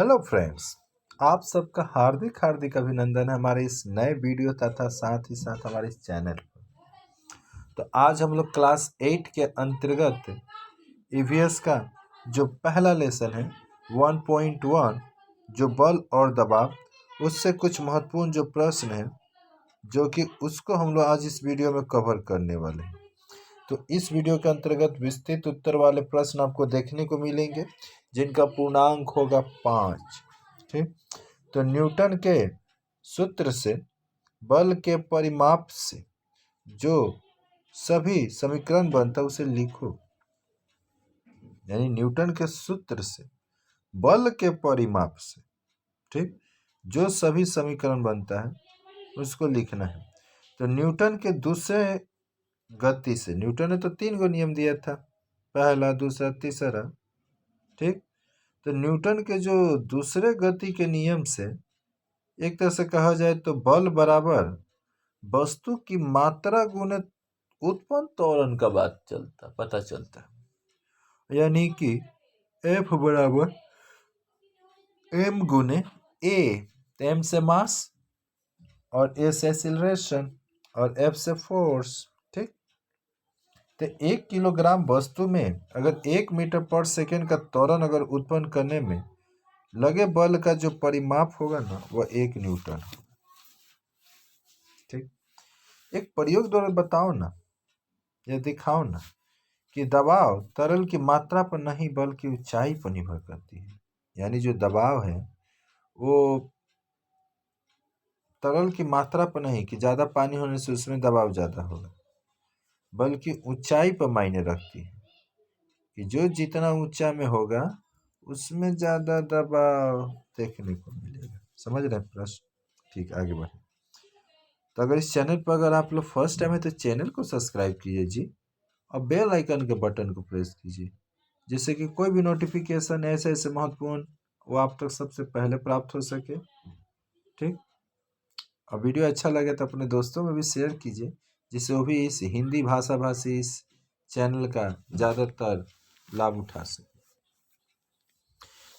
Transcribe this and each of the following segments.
Hello friends, आप सबका हार्दिक हार्दिक अभिनंदन है हमारे इस नए वीडियो तथा साथ ही साथ हमारे इस चैनल पर। तो आज हम लोग क्लास 8 के अंतर्गत ईवीएस का जो पहला लेसन है 1.1 जो बल और दबाव, उससे कुछ महत्वपूर्ण जो प्रश्न है जो कि उसको हम लोग आज इस वीडियो में कवर करने वाले हैं। तो इस वीडियो के अंतर्गत विस्तृत उत्तर वाले प्रश्न आपको देखने को मिलेंगे जिनका पूर्णांक होगा 5। ठीक, तो न्यूटन के सूत्र से बल के परिमाप से जो सभी समीकरण बनता है उसे लिखो। यानी न्यूटन के सूत्र से बल के परिमाप से ठीक जो सभी समीकरण बनता है उसको लिखना है। तो न्यूटन के दूसरे गति से, न्यूटन ने तो 3 गो नियम दिया था, पहला दूसरा तीसरा। ठीक, तो न्यूटन के जो दूसरे गति के नियम से एक तरह से कहा जाए तो बल बराबर वस्तु की मात्रा गुने उत्पन्न त्वरण का पता चलता है। यानी कि F बराबर m गुने a, m से मास और a से एक्सीलरेशन और F से फोर्स। ठीक, तो 1 किलोग्राम वस्तु में अगर 1 मीटर पर सेकेंड का त्वरण अगर उत्पन्न करने में लगे बल का जो परिमाप होगा ना वह 1 न्यूटन। ठीक, एक प्रयोग द्वारा बताओ ना, या दिखाओ ना कि दबाव तरल की मात्रा पर नहीं बल्कि ऊंचाई पर निर्भर करती है। यानी जो दबाव है वो तरल की मात्रा पर नहीं कि ज़्यादा पानी होने से उसमें दबाव ज़्यादा होगा, बल्कि ऊंचाई पर मायने रखती है कि जो जितना ऊंचा में होगा उसमें ज़्यादा दबाव देखने को मिलेगा। समझ रहे हैं प्रश्न? ठीक, आगे बढ़े। तो अगर इस चैनल पर अगर आप लोग फर्स्ट टाइम है तो चैनल को सब्सक्राइब कीजिए जी, और बेल आइकन के बटन को प्रेस कीजिए जिससे कि कोई भी नोटिफिकेशन ऐसे ऐसे महत्वपूर्ण वो आप तक सबसे पहले प्राप्त हो सके। ठीक, और वीडियो अच्छा लगे तो अपने दोस्तों में भी शेयर कीजिए जिससे वो भी इस हिंदी भाषा भाषी इस चैनल का ज़्यादातर लाभ उठा सके।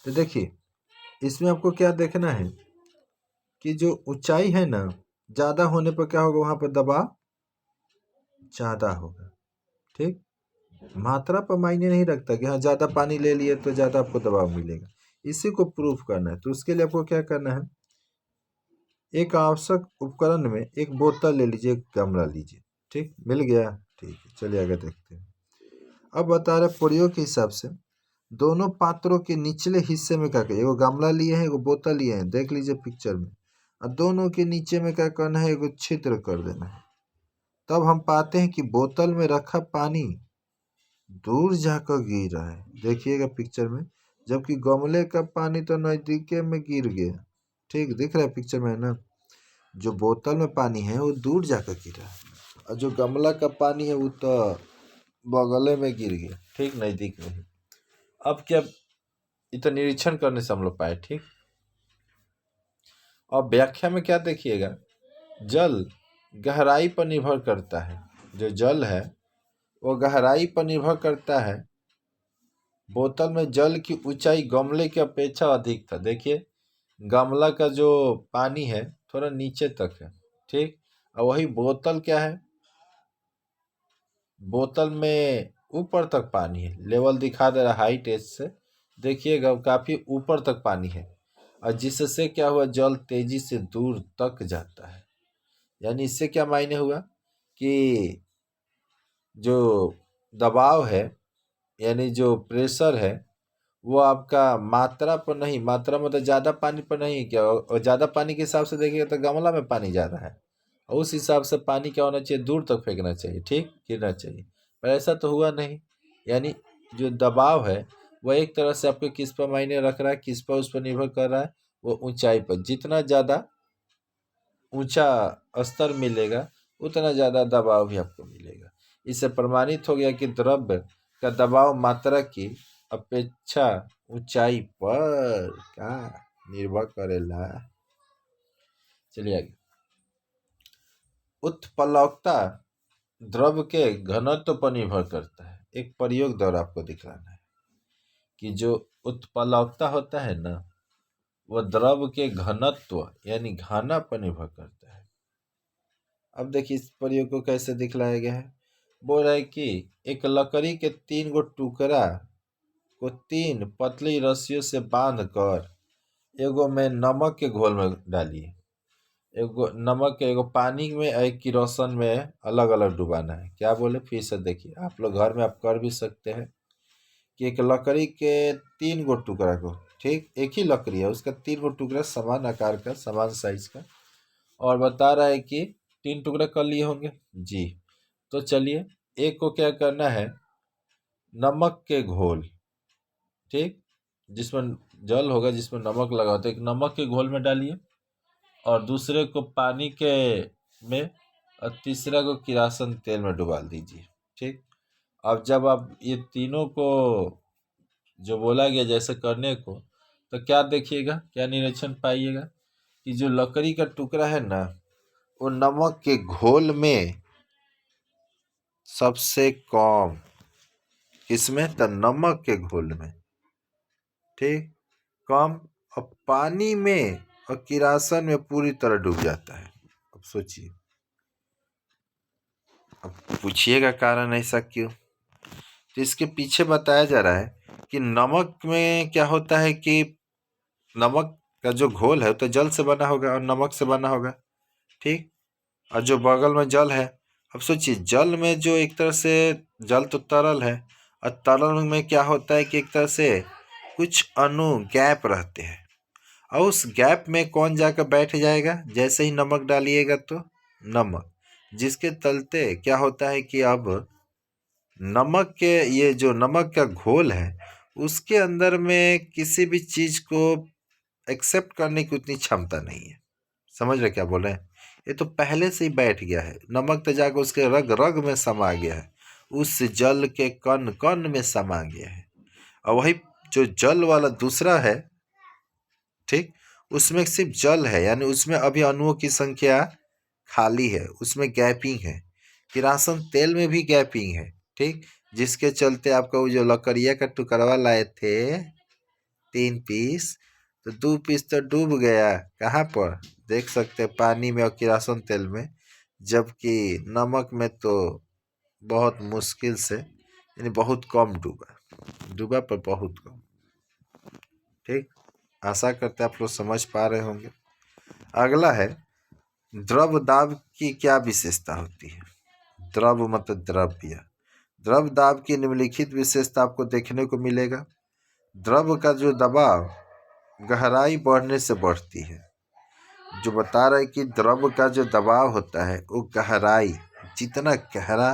तो देखिए, इसमें आपको क्या देखना है कि जो ऊंचाई है ना, ज़्यादा होने पर क्या होगा, वहाँ पर दबाव ज़्यादा होगा। ठीक, मात्रा पर मायने नहीं रखता कि हाँ ज़्यादा पानी ले लिए तो ज़्यादा आपको दबाव मिलेगा। इसी को प्रूफ करना है। तो उसके लिए आपको क्या करना है, एक आवश्यक उपकरण में एक बोतल ले लीजिए, एक गमला लीजिए। ठीक, मिल गया? ठीक है, चलिए आगे देखते हैं। अब बता रहे प्रयोग के हिसाब से दोनों पात्रों के निचले हिस्से में क्या करिए, एगो गमला लिए हैं एगो बोतल लिए हैं, देख लीजिए पिक्चर में, और दोनों के नीचे में क्या करना है, एगो छिद्र कर देना है। तब हम पाते हैं कि बोतल में रखा पानी दूर जाकर गिर रहा है। देखिएगा पिक्चर में, जबकि गमले का पानी तो नजदीके में गिर गया। ठीक, दिख रहा है पिक्चर में, है ना? जो बोतल में पानी है वो दूर जाकर गिरा है और जो गमला का पानी है वो तो बगले में गिर गया। ठीक, नजदीक में ही। अब क्या, इतना निरीक्षण करने से हम लोग पाए। ठीक, और व्याख्या में क्या देखिएगा, जल गहराई पर निर्भर करता है। जो जल है वो गहराई पर निर्भर करता है। बोतल में जल की ऊंचाई गमले की अपेक्षा अधिक था। देखिए, गमला का जो पानी है थोड़ा नीचे तक है। ठीक, और वही बोतल क्या है, बोतल में ऊपर तक पानी है। लेवल दिखा दे रहा हाइट एज से, देखिएगा काफी ऊपर तक पानी है, और जिससे क्या हुआ, जल तेजी से दूर तक जाता है। यानी इससे क्या मायने हुआ कि जो दबाव है यानी जो प्रेशर है वो आपका मात्रा पर नहीं, मात्रा मतलब ज़्यादा पानी पर नहीं क्या, और ज़्यादा पानी के हिसाब से देखिएगा तो गमला में पानी ज़्यादा है, और उस हिसाब से पानी क्या होना चाहिए, दूर तक फेंकना चाहिए। ठीक, गिरना चाहिए, पर ऐसा तो हुआ नहीं। यानी जो दबाव है वह एक तरह से आपके किस पर मायने रख रहा है, किस पर उस पर निर्भर कर रहा है, वो ऊंचाई पर। जितना ज़्यादा ऊंचा स्तर मिलेगा उतना ज़्यादा दबाव भी आपको मिलेगा। इससे प्रमाणित हो गया कि द्रव्य का दबाव मात्रा की अपेक्षा ऊंचाई पर क्या निर्भर करेला। चलिए आगे। उत्प्लवकता द्रव्य के घनत्व पर निर्भर करता है। एक प्रयोग द्वारा आपको दिखाना है कि जो उत्प्लवकता होता है ना, वह द्रव के घनत्व यानी घना पर निर्भर करता है। अब देखिए इस प्रयोग को कैसे दिखलाया गया है। बोल रहा है कि एक लकड़ी के 3 गो टुकड़ा को 3 पतली रस्सियों से बांध कर एगो में नमक के घोल में डालिए। एगो नमक के एगो पानी में एक किरोसन में अलग अलग डुबाना है। क्या बोले फिर से देखिए, आप लोग घर में आप कर भी सकते हैं कि एक लकड़ी के 3 गो टुकड़ा को, ठीक एक ही लकड़ी है उसका 3 गो टुकड़ा समान आकार का समान साइज का, और बता रहा है कि 3 टुकड़ा कर लिए होंगे जी। तो चलिए एक को क्या करना है, नमक के घोल, ठीक जिसमें जल होगा जिसमें नमक लगा होता है, एक नमक के घोल में डालिए और दूसरे को पानी के में और तीसरा को किरासन तेल में डुबा दीजिए। ठीक, अब जब आप ये तीनों को जो बोला गया जैसे करने को, तो क्या देखिएगा, क्या निरीक्षण पाइएगा कि जो लकड़ी का टुकड़ा है ना वो नमक के घोल में सबसे कम, किसमें, तो नमक के घोल में, ठीक कम, और पानी में और किरासन में पूरी तरह डूब जाता है। अब सोचिए, अब पूछिएगा कारण ऐसा क्यों। तो इसके पीछे बताया जा रहा है कि नमक में क्या होता है कि नमक का जो घोल है तो जल से बना होगा और नमक से बना होगा, ठीक, और जो बगल में जल है, अब सोचिए जल में जो एक तरह से जल तो तरल है, और तरल में क्या होता है कि एक तरह से कुछ अणु गैप रहते हैं, और उस गैप में कौन जाकर बैठ जाएगा जैसे ही नमक डालिएगा, तो नमक, जिसके तलते क्या होता है कि अब नमक के ये जो नमक का घोल है उसके अंदर में किसी भी चीज को एक्सेप्ट करने की उतनी क्षमता नहीं है। समझ रहे क्या बोल रहे हैं, ये तो पहले से ही बैठ गया है, नमक तो जाकर उसके रग रग में समा गया है, उस जल के कण कण में समा गया है। और वही जो जल वाला दूसरा है, ठीक उसमें सिर्फ जल है, यानी उसमें अभी अणुओं की संख्या खाली है, उसमें गैपिंग है। किरासन तेल में भी गैपिंग है, ठीक जिसके चलते आपका वो जो लकड़िया का टुकड़वा लाए थे 3 पीस, तो 2 पीस तो डूब गया, कहाँ पर देख सकते हैं, पानी में और किरासन तेल में, जबकि नमक में तो बहुत मुश्किल से, यानी बहुत कम डूबा, डूबा पर बहुत कम। ठीक, आशा करते हैं आप लोग समझ पा रहे होंगे। अगला है द्रव दाब की क्या विशेषता होती है। द्रव मतलब द्रव्य, द्रव दाब की निम्नलिखित विशेषता आपको देखने को मिलेगा। द्रव का जो दबाव गहराई बढ़ने से बढ़ती है, जो बता रहा है कि द्रव का जो दबाव होता है वो गहराई, जितना गहरा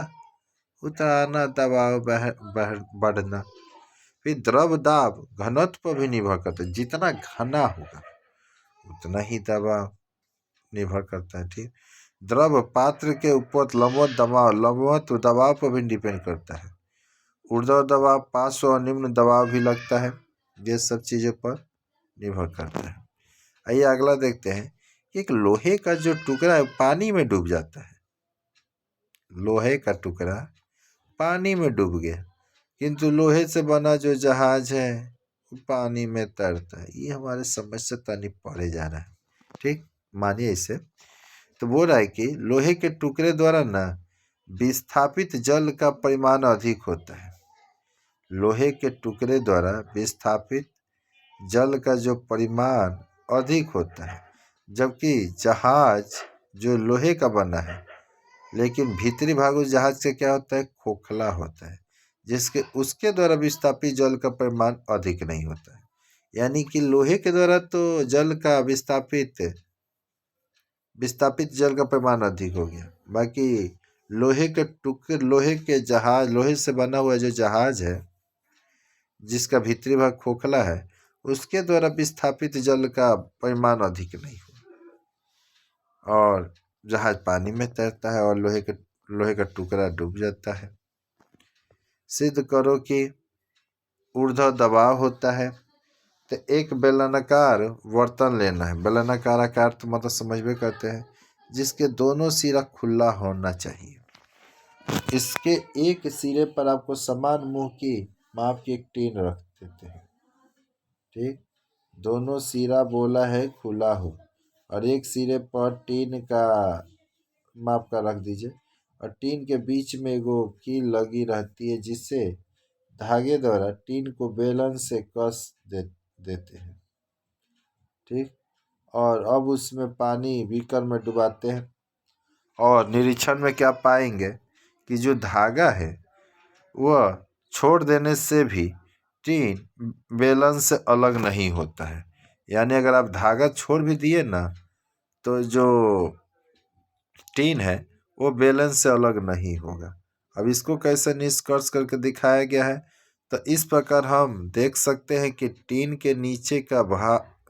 उतना दबाव बढ़ना। फिर द्रव दाब घनत्व पर भी निर्भर करता है, जितना घना होगा उतना ही दबाव निर्भर करता है। ठीक, द्रव पात्र के ऊपर लंबवत दबाव पर भी डिपेंड करता है। ऊर्ध्व दबाव, पार्श्व और निम्न दबाव भी लगता है, ये सब चीज़ों पर निर्भर करता है। आइए अगला देखते हैं कि एक लोहे का जो टुकड़ा है पानी में डूब जाता है, लोहे का टुकड़ा पानी में डूब गया, किंतु लोहे से बना जो जहाज है वो पानी में तैरता है। ये हमारे समझ से तनी पड़े जा रहा है, ठीक मानिए इसे। तो बोल रहा है कि लोहे के टुकड़े द्वारा ना विस्थापित जल का परिमाण अधिक होता है, लोहे के टुकड़े द्वारा विस्थापित जल का जो परिमाण अधिक होता है, जबकि जहाज जो लोहे का बना है लेकिन भीतरी भाग उस जहाज से क्या होता है, खोखला होता है, जिसके उसके द्वारा विस्थापित जल का परिमाण अधिक नहीं होता है। यानी कि लोहे के द्वारा तो जल का विस्थापित जल का परिमाण अधिक हो गया, बाकी लोहे के टुकड़े, लोहे के जहाज, लोहे से बना हुआ जो जहाज है जिसका भीतरी भाग खोखला है, उसके द्वारा विस्थापित जल का परिमाण अधिक नहीं हो, और जहाज पानी में तैरता है और लोहे का टुकड़ा डूब जाता है। सिद्ध करो कि ऊर्ध्व दबाव होता है। तो एक बेलनाकार बर्तन लेना है, बेलनाकार आकार तो मतलब समझ में करते हैं, जिसके दोनों सिरा खुला होना चाहिए। इसके एक सिरे पर आपको समान मुंह की माप की एक टीन रख देते हैं, ठीक दोनों सिरा बोला है खुला हो, और एक सिरे पर टीन का माप का रख दीजिए, और टीन के बीच में एगो कील लगी रहती है जिससे धागे द्वारा टीन को बेलन से देते हैं। ठीक। और अब उसमें पानी बीकर में डुबाते हैं, और निरीक्षण में क्या पाएंगे कि जो धागा है वह छोड़ देने से भी टीन बेलन से अलग नहीं होता है। यानी अगर आप धागा छोड़ भी दिए ना तो जो टीन है वो बेलन से अलग नहीं होगा। अब इसको कैसे निष्कर्ष करके दिखाया गया है, तो इस प्रकार हम देख सकते हैं कि टीन के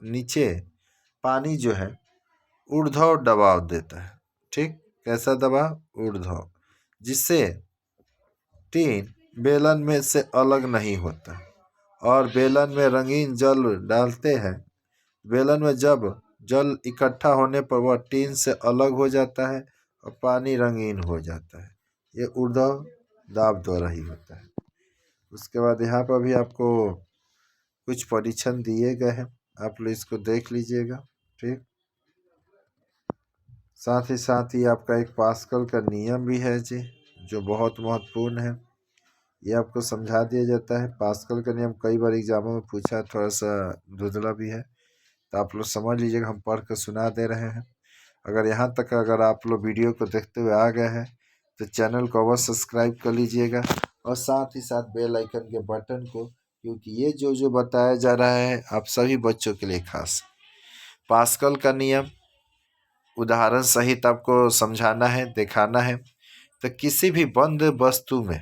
नीचे पानी जो है ऊर्ध्व दबाव देता है। ठीक, कैसा दबाव? ऊर्ध्व, जिससे टीन बेलन में से अलग नहीं होता। और बेलन में रंगीन जल डालते हैं, बेलन में जब जल इकट्ठा होने पर वह टीन से अलग हो जाता है और पानी रंगीन हो जाता है। ये ऊर्ध्व दाब द्वारा ही होता है। उसके बाद यहाँ पर भी आपको कुछ परीक्षण दिए गए हैं, आप लोग इसको देख लीजिएगा। ठीक, साथ ही आपका एक पास्कल का नियम भी है जी, जो बहुत महत्वपूर्ण है। ये आपको समझा दिया जाता है। पास्कल का नियम कई बार एग्जामों में पूछा है, थोड़ा सा धुंधला भी है, तो आप लोग समझ लीजिएगा, हम पढ़ कर सुना दे रहे हैं। अगर यहाँ तक अगर आप लोग वीडियो को देखते हुए आ गए हैं तो चैनल को अवश्य सब्सक्राइब कर लीजिएगा, और साथ ही साथ बेल आइकन के बटन को, क्योंकि ये जो बताया जा रहा है आप सभी बच्चों के लिए खास। पास्कल का नियम उदाहरण सहित आपको समझाना है, दिखाना है। तो किसी भी बंद वस्तु में,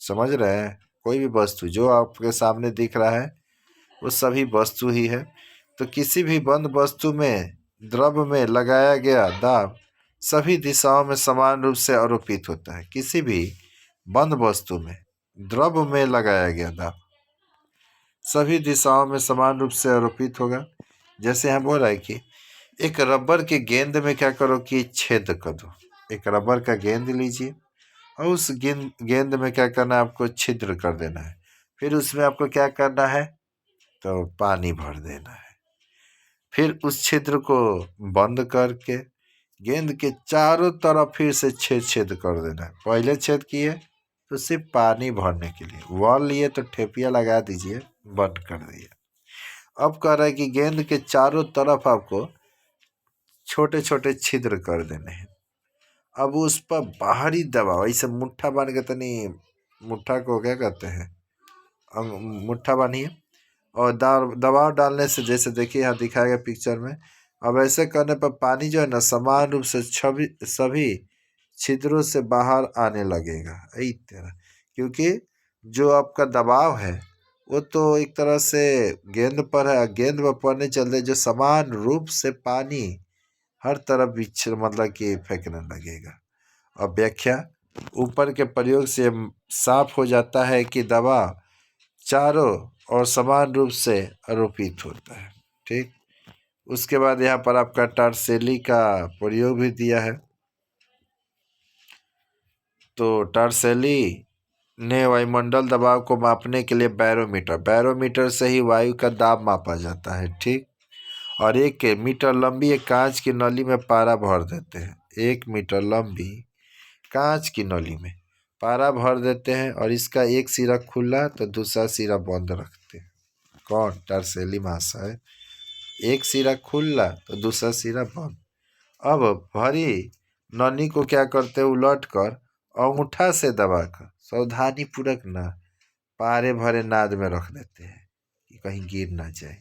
समझ रहे हैं, कोई भी वस्तु जो आपके सामने दिख रहा है वो सभी वस्तु ही है। तो किसी भी बंद वस्तु में द्रव में लगाया गया दाब सभी दिशाओं में समान रूप से आरोपित होता है। किसी भी बंद वस्तु में द्रव में लगाया गया दाब सभी दिशाओं में समान रूप से आरोपित होगा। जैसे हम बोल रहे हैं कि एक रबर के गेंद में क्या करो कि छेद कर दो। एक रबर का गेंद लीजिए और उस गेंद में क्या करना है, आपको छिद्र कर देना है। फिर उसमें आपको क्या करना है, तो पानी भर देना है। फिर उस छिद्र को बंद करके गेंद के चारों तरफ फिर से छेद कर देना है। पहले छेद किए तो सिर्फ पानी भरने के लिए, वॉल लिए तो ठेपिया लगा दीजिए, बंद कर दिए। अब कह रहा है कि गेंद के चारों तरफ आपको छोटे छोटे छिद्र कर देने हैं। अब उस पर बाहरी दबाव, ऐसे मुट्ठा बांध के, तनी मुट्ठा को क्या कहते हैं, मुट्ठा बांधिए, और दबाव डालने से, जैसे देखिए यहाँ दिखाया गया पिक्चर में, अब ऐसे करने पर पानी जो है ना समान रूप से सभी छिद्रों से बाहर आने लगेगा इस तरह। क्योंकि जो आपका दबाव है वो तो एक तरह से गेंद पर है, गेंद पर पड़ने चलते जो समान रूप से पानी हर तरफ मतलब कि फेंकने लगेगा। अब व्याख्या ऊपर के प्रयोग से साफ हो जाता है कि दबाव चारों और समान रूप से आरोपित होता है। ठीक, उसके बाद यहाँ पर आपका टार्सेली का प्रयोग भी दिया है। तो टार्सेली ने वायुमंडल दबाव को मापने के लिए बैरोमीटर से ही वायु का दाब मापा जाता है। ठीक, और 1 मीटर लंबी एक कांच की नली में पारा भर देते हैं। 1 मीटर लंबी कांच की नली में पारा भर देते हैं, और इसका एक सिरा खुला तो दूसरा सिरा बंद रखते हैं। कौन? टार्सेली महाशय। एक सिरा खुला तो दूसरा सिरा बंद। अब भरी नली को क्या करते हैं, उलट कर अंगूठा से दबाकर सावधानी पूर्वक ना पारे भरे नाद में रख देते हैं कि कहीं गिर ना जाए।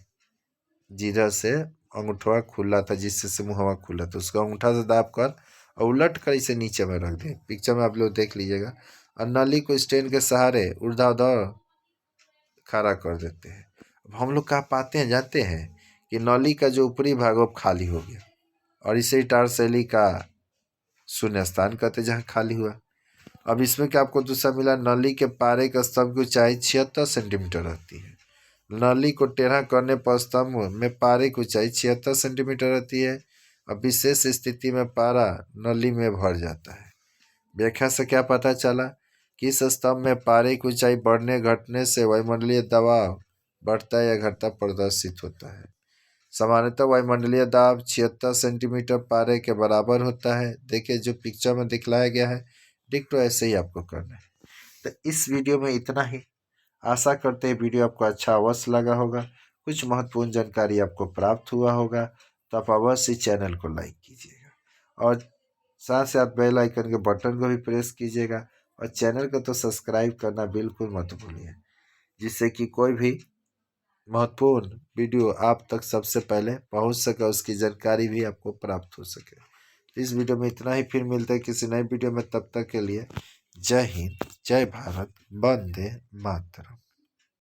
जिधर से अंगूठा खुला था, जिससे से मुँहवा खुला था, उसको अंगूठा से दाब कर और उलट कर इसे नीचे में रख दें। पिक्चर में आप लोग देख लीजिएगा। और नली को स्टैंड के सहारे ऊर्ध्वाधर खड़ा कर देते हैं। अब हम लोग कहाँ पाते हैं, जानते हैं कि नली का जो ऊपरी भाग वो खाली हो गया, और इसे ही टार्सेली का शून्य स्थान कहते जहाँ खाली हुआ। अब इसमें क्या आपको दूसरा मिला, नली के पारे का स्तंभ की ऊंचाई 76 सेंटीमीटर रहती है। नली को टेढ़ा करने पर स्तंभ में पारे की ऊंचाई 76 सेंटीमीटर रहती है। अब विशेष स्थिति में पारा नली में भर जाता है। व्याख्या से क्या पता चला कि इस स्तंभ में पारे की ऊंचाई बढ़ने घटने से वायुमंडलीय दबाव बढ़ता है या घटता प्रदर्शित होता है। सामान्यतः वायुमंडलीय दाब 76 सेंटीमीटर पारे के बराबर होता है। देखिए जो पिक्चर में दिखलाया गया है डिक्टो ऐसे ही आपको करना है। तो इस वीडियो में इतना ही। आशा करते हैं वीडियो आपको अच्छा अवश्य लगा होगा, कुछ महत्वपूर्ण जानकारी आपको प्राप्त हुआ होगा। तो आप अवश्य चैनल को लाइक कीजिएगा और साथ साथ बेल आइकन के बटन को भी प्रेस कीजिएगा और चैनल को तो सब्सक्राइब करना बिल्कुल मत भूलिए, जिससे कि कोई भी महत्वपूर्ण वीडियो आप तक सबसे पहले पहुंच सके, उसकी जानकारी भी आपको प्राप्त हो सके। इस वीडियो में इतना ही, फिर मिलते हैं किसी नए वीडियो में। तब तक के लिए जय हिंद, जय भारत, वंदे मातरम।